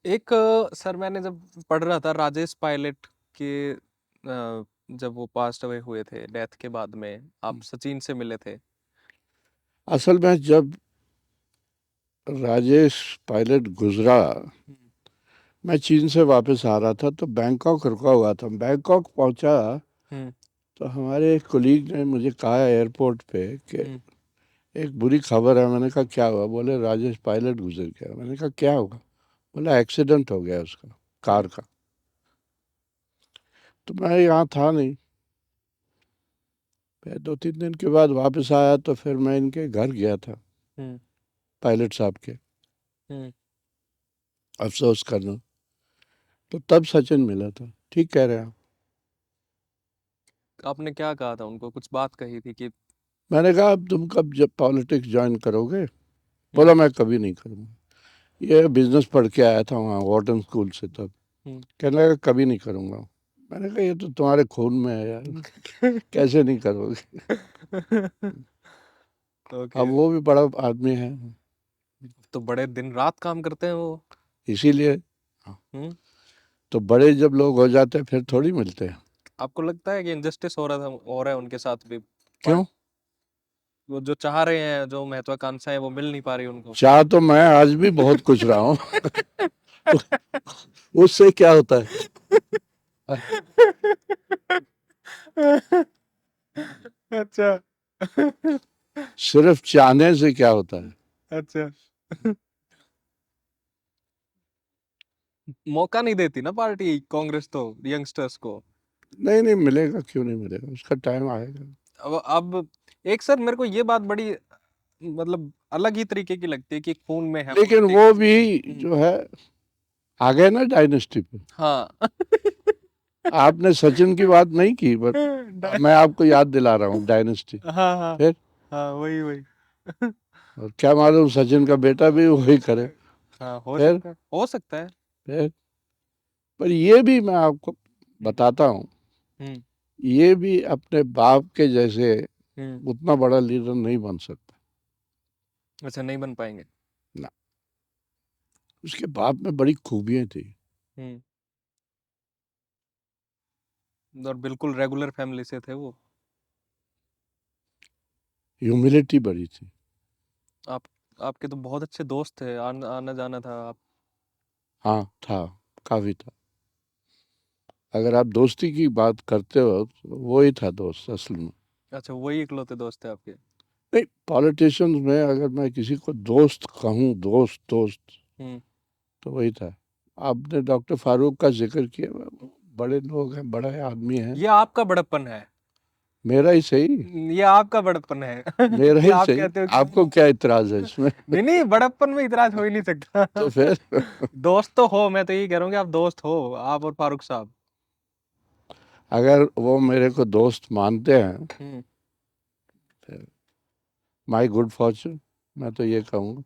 एक सर मैंने जब पढ़ रहा था राजेश पायलट के जब वो पास्ट अवे हुए थे डेथ के बाद में आप सचिन से मिले थे। असल में जब राजेश पायलट गुजरा, हम्म, मैं चीन से वापस आ रहा था तो बैंकॉक रुका हुआ था। बैंकॉक पहुंचा हम्म, तो हमारे एक कोलीग ने मुझे कहा एयरपोर्ट पे कि हम्म, एक बुरी खबर है। मैंने कहा क्या हुआ? बोले राजेश पायलट गुजर गया। मैंने कहा क्या होगा? बोला एक्सीडेंट हो गया उसका, हम्म, कार का। तो मैं यहाँ था नहीं। फिर 2-3 दिन के बाद वापस आया तो फिर मैं इनके घर गया था, हम्म, पायलट साहब के, हम्म। अफसोस करना। तो तब सचिन मिला था। ठीक कह रहे हैं आप। आपने क्या कहा था उनको? कुछ बात कही थी कि मैंने कहा अब तुम कब जब पॉलिटिक्स ज्वाइन करोगे? हम्म, बोला मैं कभी नहीं करूँगा। ये बिजनेस पढ़ के आया था वहाँ वॉर्टन स्कूल से तब। हम्म, कहने लगा कभी नहीं करूँगा। मैंने कहा ये तो तुम्हारे खून में है यार, कैसे नहीं करोगे? अब ओके। वो भी बड़ा आदमी है, तो बड़े दिन रात काम करते हैं वो। इसीलिए। हम्म। तो बड़े जब लोग हो जाते हैं फिर थोड़ी मिलते हैं। आपको लगता है कि इनजस्टिस हो रहा है उनके साथ भी? क्यों? वो जो चाह रहे हैं, जो महत्वाकांक्षाएं वो मिल नहीं पा रही उनको। चाह तो मैं आज भी बहुत कुछ रहा हूँ। उससे क्या होता है? अच्छा। सिर्फ चाहने से क्या होता है? अच्छा। मौका नहीं देती ना पार्टी कांग्रेस तो यंगस्टर्स को। नहीं नहीं, मिलेगा क्यों नहीं मिलेगा, उसका टाइम आएगा। अब एक सर मेरे को ये बात बड़ी मतलब अलग ही तरीके की लगती है कि खून में है लेकिन वो पॉलिटिक्स। भी जो है, आ गए ना डायनेस्टी पे। हाँ। आपने सचिन की बात नहीं की, बट मैं आपको याद दिला रहा हूँ डायनेस्टी। हाँ, हाँ, फिर हाँ, वही वही। और क्या मालूम सचिन का बेटा भी वही करे। हाँ, फिर हो सकता है। फिर पर ये भी मैं आपको हम्म, बताता हूँ, हम्म, ये भी अपने बाप के जैसे हम्म। उतना बड़ा लीडर नहीं बन सकता अच्छा, नहीं बन पाएंगे। ना। उसके बाप में बड़ी खूबियां थी। हम्म। और बिल्कुल रेगुलर फैमिली से थे वो। ह्यूमिलिटी बड़ी थी। आप आपके तो बहुत अच्छे दोस्त थे, आना जाना था आप। हाँ था, काफी था। अगर आप दोस्ती की बात करते हो तो वो ही था दोस्त असल में। अच्छा, वही इकलौते दोस्त थे आपके। नहीं, पॉलिटिशियंस में अगर मैं किसी को दोस्त कहूँ, दोस्त दोस्त, हम्म। तो वही था। आपने डॉक्टर फारूक का जिक्र किया, बड़े लोग हैं, बड़े आदमी हैं। ये आपका बड़प्पन है। मेरा ही सही, ये आपका बड़प्पन है। मेरा कि ही आप सही। कहते हो कि आपको क्या इतराज है इसमें? नहीं नहीं, बड़प्पन में इतराज हो ही नहीं तो सकता। फिर दोस्त तो हो, मैं तो यही कह रहा हूँ कि आप दोस्त हो, आप और फारूक साहब। अगर वो मेरे को दोस्त मानते हैं, हम्म। माई गुड फॉर्चून, मैं तो ये कहूँगा।